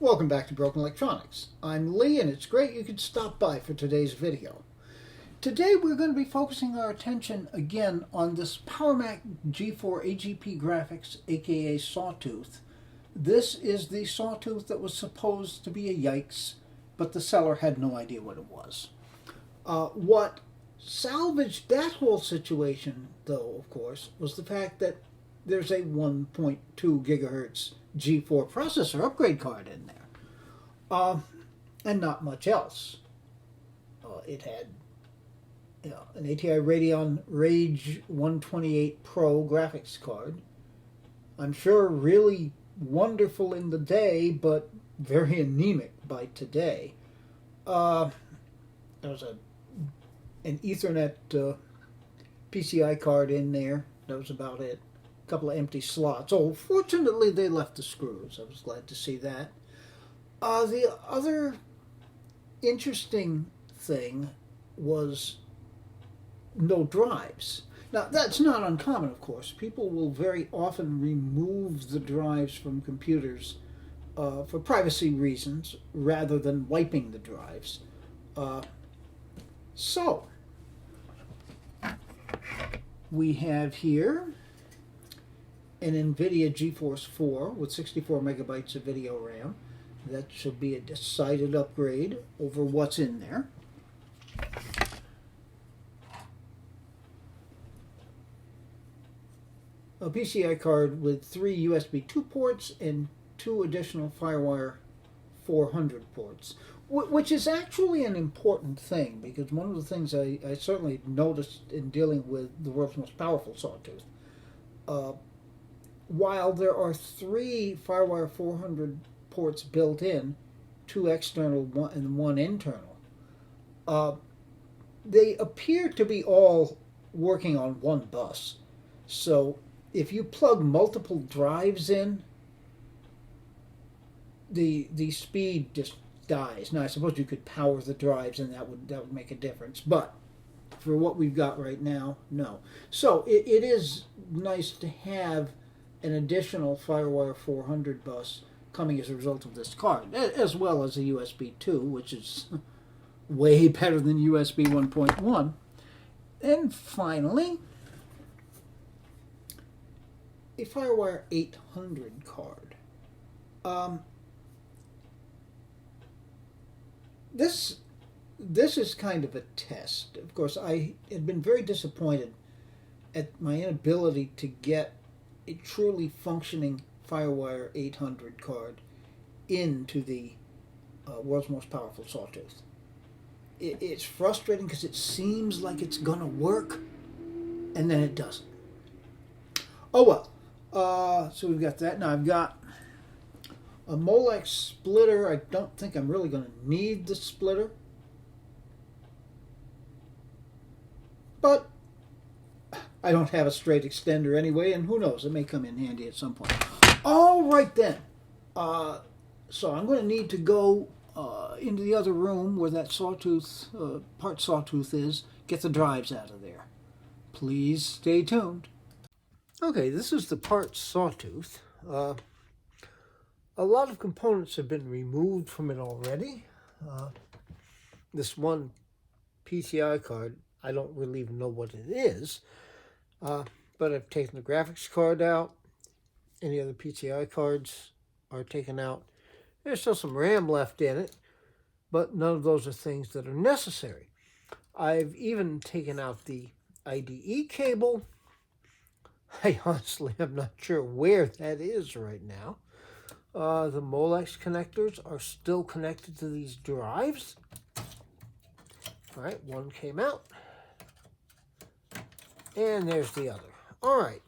Welcome back to Broken Electronics. I'm Lee, and it's great you could stop by for today's video. Today we're going to be focusing our attention again on this PowerMac G4 AGP graphics, aka Sawtooth. This is the Sawtooth that was supposed to be a Yikes, but the seller had no idea what it was. What salvaged that whole situation, though, of course, was the fact that there's a 1.2 gigahertz G4 processor upgrade card in there, and not much else. It had an ATI Radeon Rage 128 Pro graphics card. I'm sure really wonderful in the day, but very anemic by today. There was an Ethernet PCI card in there. That was about it. A couple of empty slots. Oh, fortunately they left the screws. I was glad to see that. The other interesting thing was no drives. Now, that's not uncommon, of course. People will very often remove the drives from computers for privacy reasons rather than wiping the drives. So, we have here an NVIDIA GeForce 4 with 64 megabytes of video RAM. That should be a decided upgrade over what's in there. A PCI card with 3 USB 2 ports and 2 additional FireWire 400 ports, which is actually an important thing, because one of the things I certainly noticed in dealing with the world's most powerful Sawtooth, while there are 3 FireWire 400 ports built in, 2 external and 1 internal, they appear to be all working on one bus. So if you plug multiple drives in, the speed just dies. Now I suppose you could power the drives and that would make a difference, but for what we've got right now, no. So it is nice to have an additional FireWire 400 bus coming as a result of this card, as well as a USB 2, which is way better than USB 1.1. And finally, a FireWire 800 card. This is kind of a test. Of course, I had been very disappointed at my inability to get a truly functioning FireWire 800 card into the world's most powerful Sawtooth. It's frustrating because it seems like it's going to work, and then it doesn't. Oh well. So we've got that. Now I've got a Molex splitter. I don't think I'm really going to need the splitter, but I don't have a straight extender anyway, and who knows, it may come in handy at some point. All right then. So I'm going to need to go into the other room where that Sawtooth, part Sawtooth is, get the drives out of there. Please stay tuned. Okay, this is the part Sawtooth. A lot of components have been removed from it already. This one PCI card, I don't really even know what it is, but I've taken the graphics card out. Any other PCI cards are taken out. There's still some RAM left in it, but none of those are things that are necessary. I've even taken out the IDE cable. I honestly am not sure where that is right now. The Molex connectors are still connected to these drives. All right, one came out. And there's the other. All right.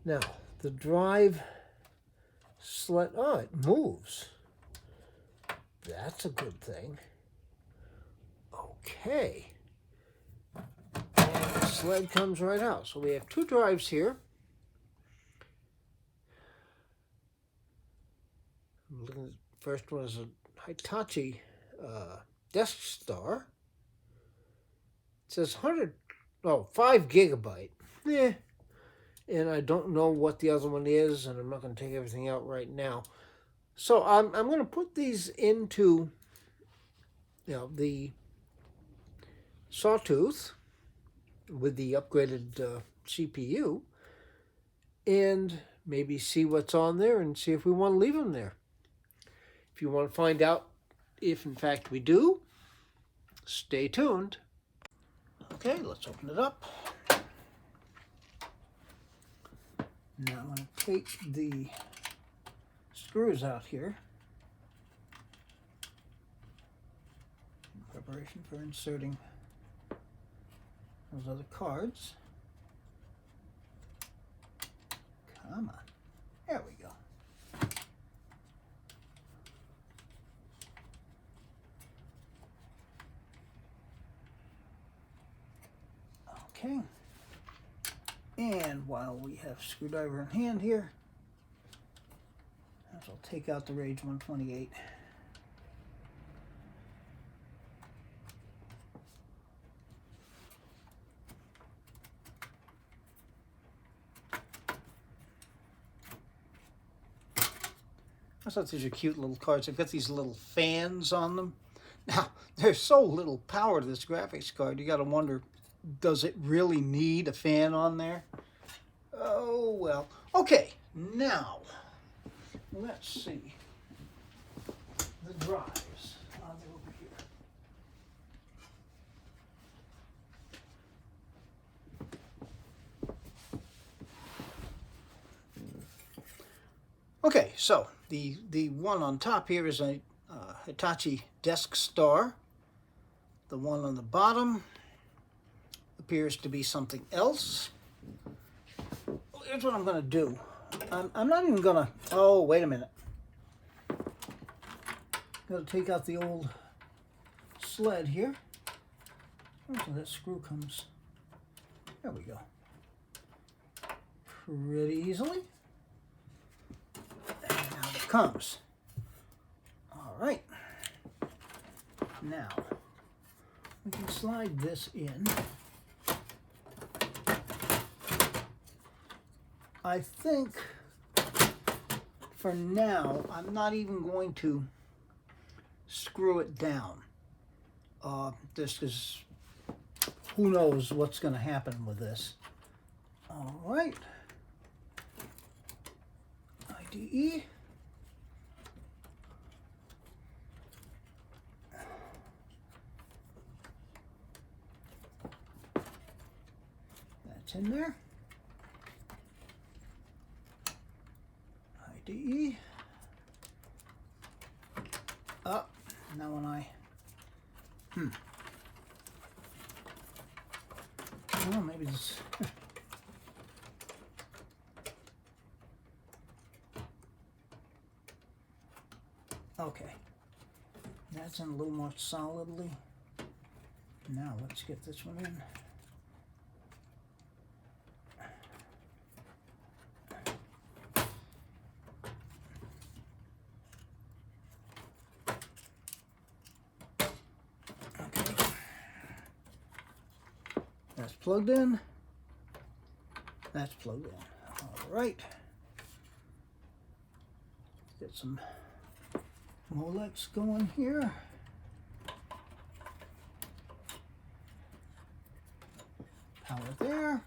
Now, the drive sled, oh, it moves. That's a good thing. Okay. And the sled comes right out. So we have 2 drives here. I'm looking at the first one is a Hitachi Desk Star. It says 5 gigabyte. And I don't know what the other one is, and I'm not going to take everything out right now. So I'm going to put these into the sawtooth with the upgraded CPU, and maybe see what's on there and see if we want to leave them there. If you want to find out if in fact we do, stay tuned. Okay, let's open it up. Now I'm going to take the screws out here in preparation for inserting those other cards. Come on. There we go. Okay. And while we have screwdriver in hand here, I'll take out the Rage 128. I thought these are cute little cards. They've got these little fans on them. Now, there's so little power to this graphics card, you got to wonder, does it really need a fan on there? Oh, well. Okay, now, let's see. The drives. They're over here. Okay, so the one on top here is a Hitachi Desk Star. The one on the bottom appears to be something else. Here's what I'm going to do. I'm not even going to... Oh, wait a minute. Got to take out the old sled here. Oh, so that screw comes... There we go. Pretty easily. And now it comes. All right. Now, we can slide this in. I think for now, I'm not even going to screw it down. This is, who knows what's going to happen with this. All right. IDE. That's in there. IDE. Up. Now when I... Oh, maybe this... Okay. That's in a little more solidly. Now let's get this one in. That's plugged in. That's plugged in. All right. Get some Molex going here. Power there.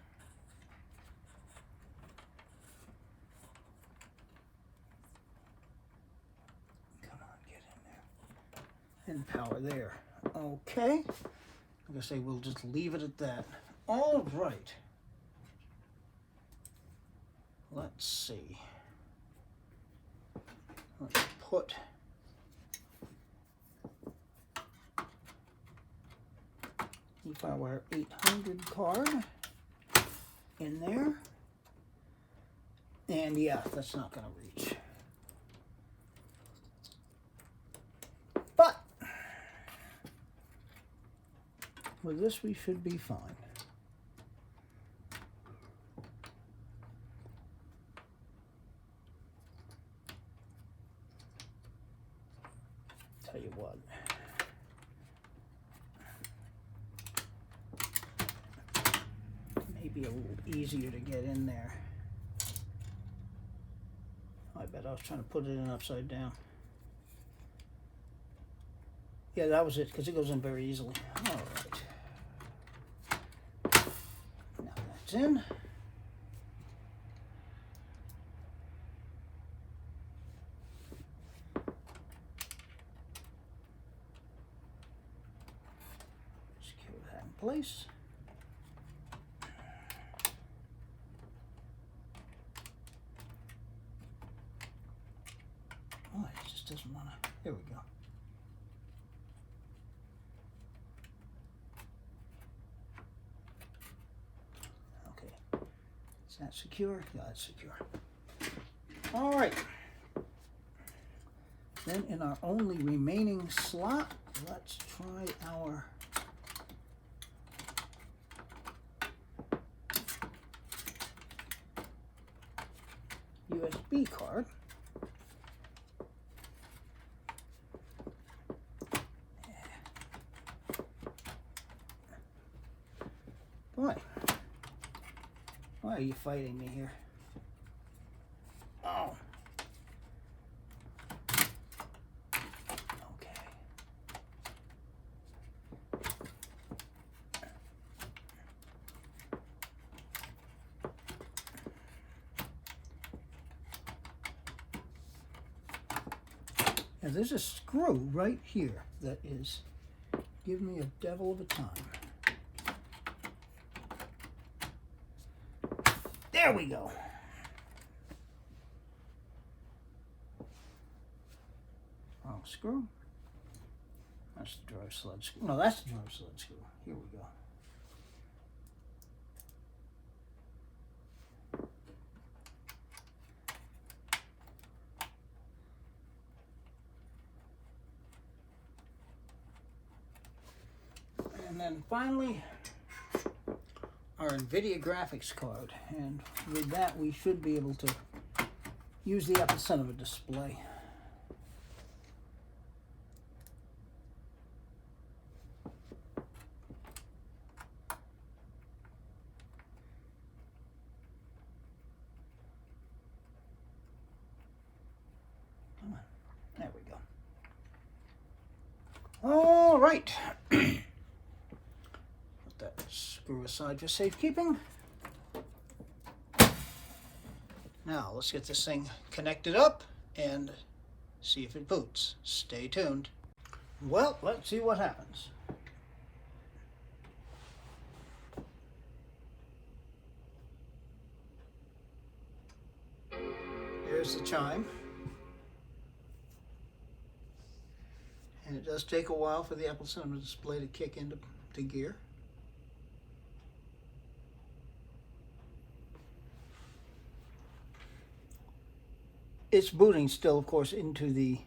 Come on, get in there. And power there. Okay. Like I say, we'll just leave it at that. All right. Let's see. Let's put our 800 card in there. And yeah, that's not going to reach. But with this, we should be fine. Tell you what. Maybe a little easier to get in there. I bet I'll was trying to put it in upside down. Yeah, that was it, because it goes in very easily. All right. Now that's in. Secure that in place. Oh, it just doesn't want to. There we go. Okay. Is that secure? Yeah, it's secure. All right. Then in our only remaining slot, let's try our USB card. Boy, why are you fighting me here? Oh. Okay. Now there's a screw right here that is giving me a devil of a time. There we go. Wrong screw. That's the drive sled screw. No, that's the drive sled screw. Here we go. And then finally, our NVIDIA graphics card, and with that we should be able to use the Apple Cinema display. Come on, there we go. All right. That screw aside for safekeeping. Now let's get this thing connected up and see if it boots. Stay tuned. Well, let's see what happens. Here's the chime. And it does take a while for the Apple Cinema display to kick into gear. It's booting still, of course, into the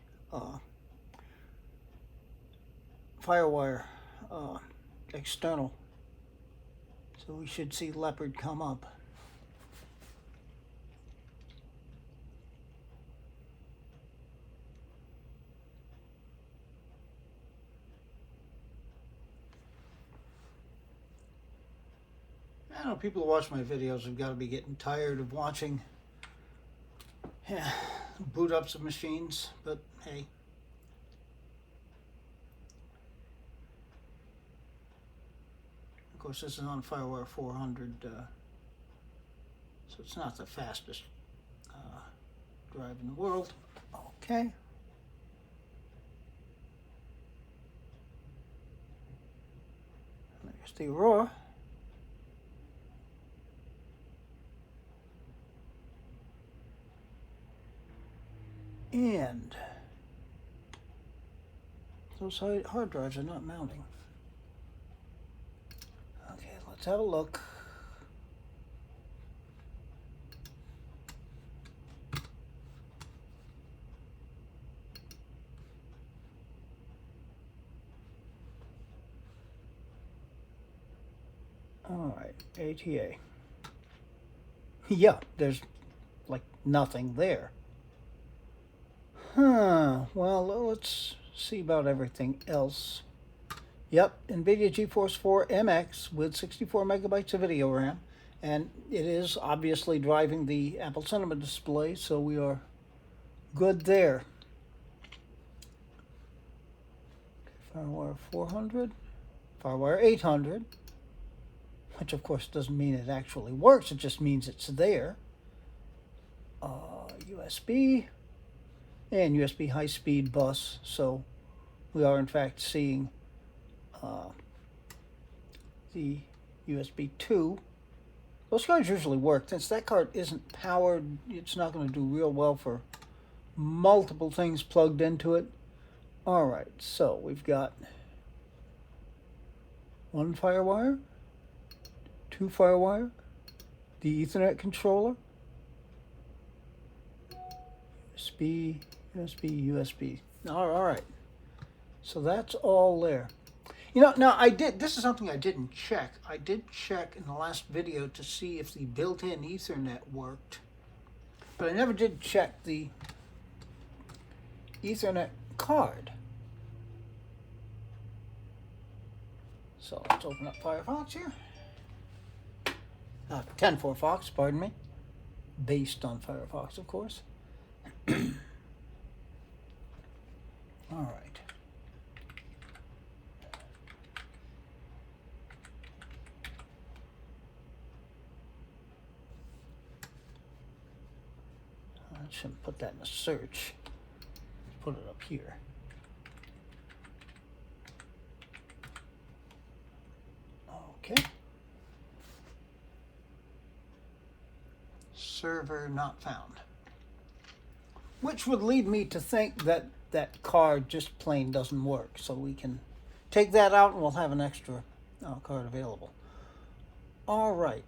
FireWire external. So we should see Leopard come up. I know people who watch my videos have got to be getting tired of watching boot ups of machines, but hey. Of course, this is on FireWire 400, so it's not the fastest drive in the world. Okay. There's the Aurora. And those hard drives are not mounting. Okay, let's have a look. All right, ATA. Yeah, there's like nothing there. Well, let's see about everything else. Yep, NVIDIA GeForce 4 MX with 64 megabytes of video RAM. And it is obviously driving the Apple Cinema display, so we are Good there. Firewire 400, Firewire 800, which of course doesn't mean it actually works, it just means it's there. USB and USB high-speed bus, so we are in fact seeing the USB 2. Those cards usually work. Since that card isn't powered, it's not going to do real well for multiple things plugged into it. Alright, so we've got one Firewire, two Firewire, the Ethernet controller, USB, USB. Alright, so that's all there. You know, now this is something I didn't check. I did check in the last video to see if the built-in Ethernet worked, but I never did check the Ethernet card. So let's open up Firefox here. Pretend Firefox, pardon me. Based on Firefox, of course. All right. I shouldn't put that in a search. Put it up here. Okay. Server not found. Which would lead me to think that that card just plain doesn't work. So we can take that out and we'll have an extra card available. All right.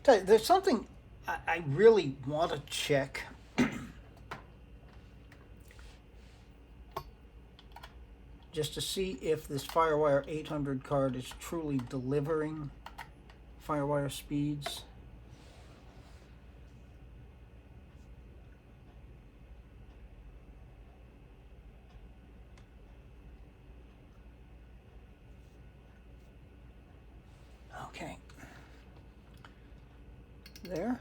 Tell you, there's something I really want to check. Just to see if this Firewire 800 card is truly delivering Firewire speeds. Okay. There.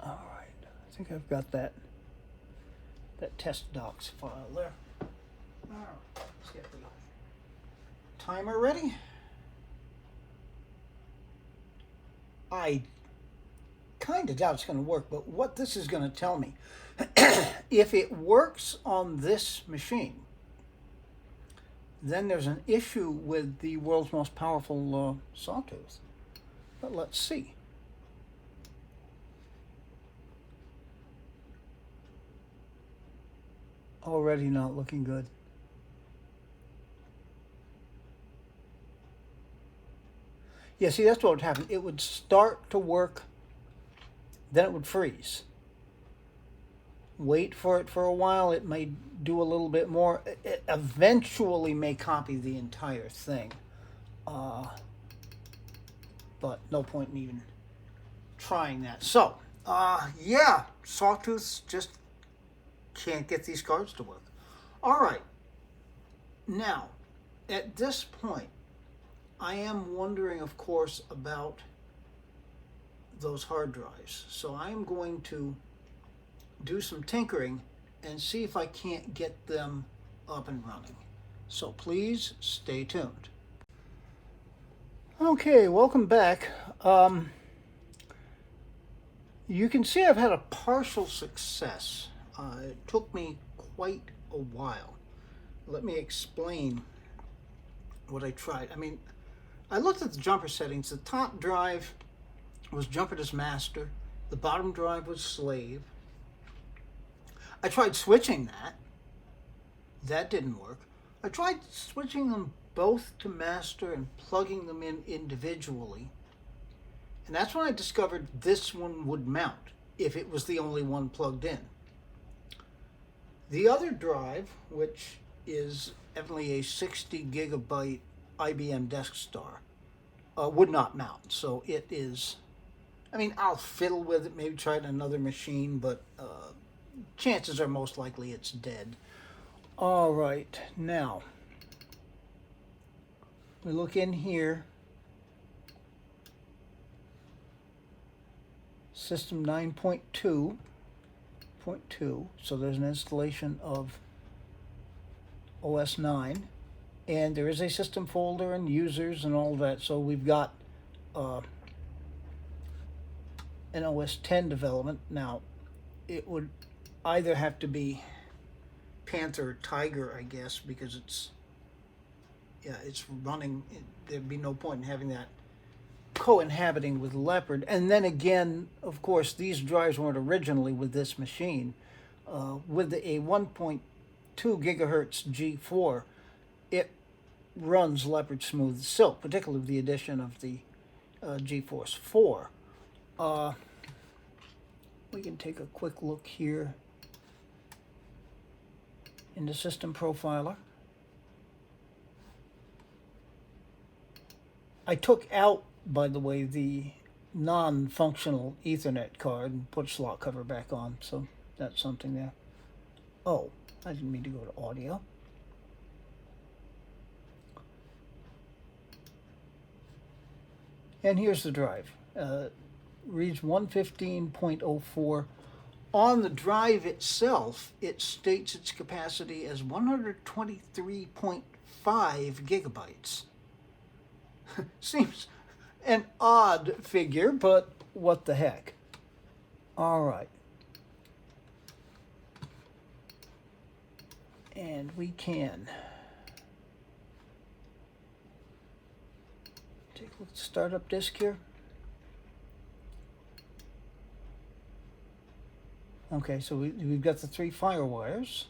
All right. I think I've got that test docs file there. All right. Let's get the timer ready. I kind of doubt it's going to work, but what this is going to tell me, if it works on this machine, then there's an issue with the world's most powerful sawtooth. But let's see. Already not looking good. Yeah, see, that's what would happen. It would start to work, then it would freeze. Wait for it for a while. It may do a little bit more. It eventually may copy the entire thing. But no point in even trying that. So, yeah, sawtooths just can't get these cards to work. All right. Now, at this point, I am wondering, of course, about those hard drives. So I'm going to do some tinkering and see if I can't get them up and running. So please stay tuned. Okay, welcome back. You can see I've had a partial success. It took me quite a while. Let me explain what I tried. I mean, I looked at the jumper settings. The top drive was jumper as master. The bottom drive was slave. I tried switching that. That didn't work. I tried switching them both to master and plugging them in individually. And that's when I discovered this one would mount if it was the only one plugged in. The other drive, which is evidently a 60 gigabyte IBM Deskstar, would not mount. So it is, I mean, I'll fiddle with it, maybe try it on another machine, but chances are most likely it's dead. All right, now, We look in here, system 9.2, so there's an installation of OS 9, and there is a system folder and users and all that, so we've got an OS 10 development. Now, it would either have to be Panther or Tiger, I guess, because it's running. There'd be no point in having that co-inhabiting with Leopard. And then again, of course, these drives weren't originally with this machine. With a 1.2 gigahertz G4, it runs Leopard smooth as silk, particularly with the addition of the GeForce 4. We can take a quick look here in the system profiler. I took out, by the way, the non-functional Ethernet card and put slot cover back on, so that's something there. Oh, I didn't mean to go to audio. And here's the drive. Reads 115.04. On the drive itself, it states its capacity as 123.5 gigabytes. Seems an odd figure, but what the heck. All right. And we can take a look at the startup disk here. Okay, so we've got the 3 FireWires.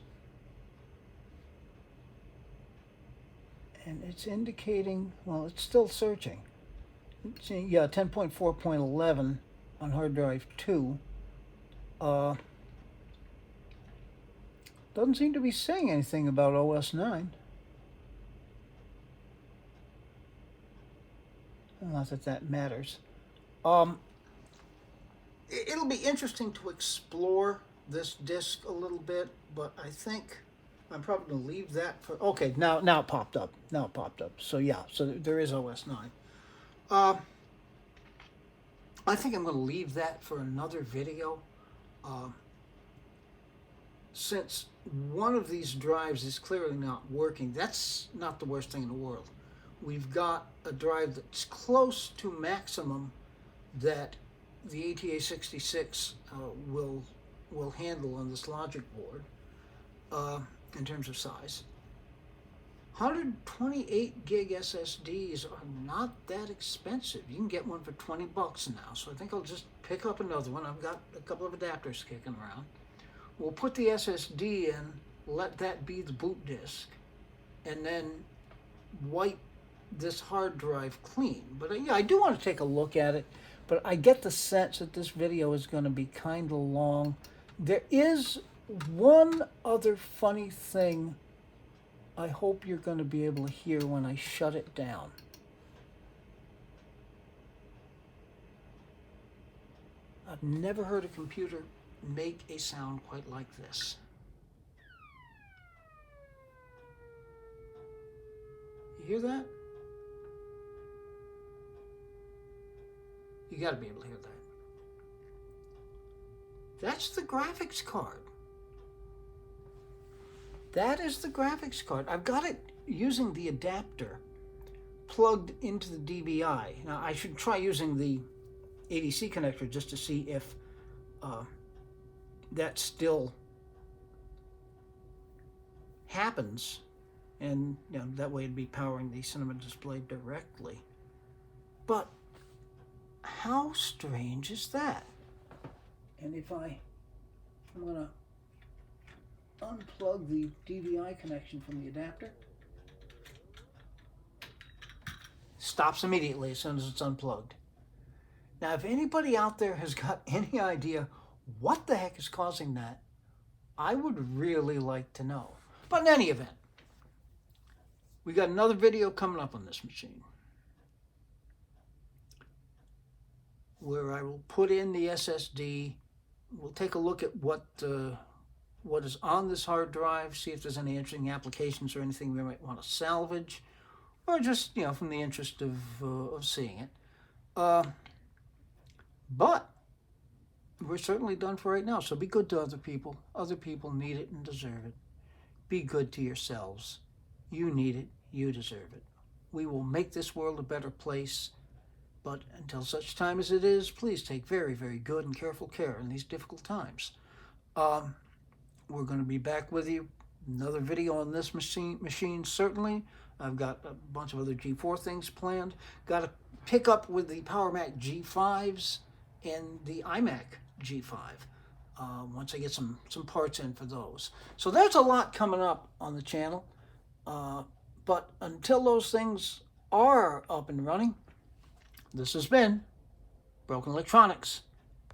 And it's indicating, well, it's still searching. It's, yeah, 10.4.11 on hard drive 2. Doesn't seem to be saying anything about OS 9. Not that that matters. It'll be interesting to explore this disk a little bit, but I think I'm probably going to leave that for... Okay, now it popped up. Now it popped up. So yeah, so there is OS 9. I think I'm going to leave that for another video. Since one of these drives is clearly not working, that's not the worst thing in the world. We've got a drive that's close to maximum that the ATA66 will handle on this logic board in terms of size. 128 gig SSDs are not that expensive. You can get one for $20 now, so I think I'll just pick up another one. I've got a couple of adapters kicking around. We'll put the SSD in, let that be the boot disk, and then wipe this hard drive clean. But yeah, I do want to take a look at it, but I get the sense that this video is going to be kind of long. There is one other funny thing I hope you're going to be able to hear when I shut it down. I've never heard a computer make a sound quite like this. You hear that? You got to be able to hear that. That's the graphics card. That is the graphics card. I've got it using the adapter plugged into the DVI. Now, I should try using the ADC connector just to see if that still happens. And you know, that way it'd be powering the cinema display directly. But how strange is that? And if I'm going to unplug the DVI connection from the adapter. Stops immediately as soon as it's unplugged. Now, if anybody out there has got any idea what the heck is causing that, I would really like to know. But in any event, we got another video coming up on this machine where I will put in the SSD. We'll take a look at what is on this hard drive, see if there's any interesting applications or anything we might want to salvage. or just, from the interest of seeing it. But we're certainly done for right now, so be good to other people. Other people need it and deserve it. Be good to yourselves. You need it. You deserve it. We will make this world a better place. But until such time as it is, please take very, very good and careful care in these difficult times. Um, we're going to be back with you. Another video on this machine certainly. I've got a bunch of other G4 things planned. Got to pick up with the PowerMac G5s and the iMac G5 once I get some parts in for those. So there's a lot coming up on the channel. But until those things are up and running, this has been Broken Electronics.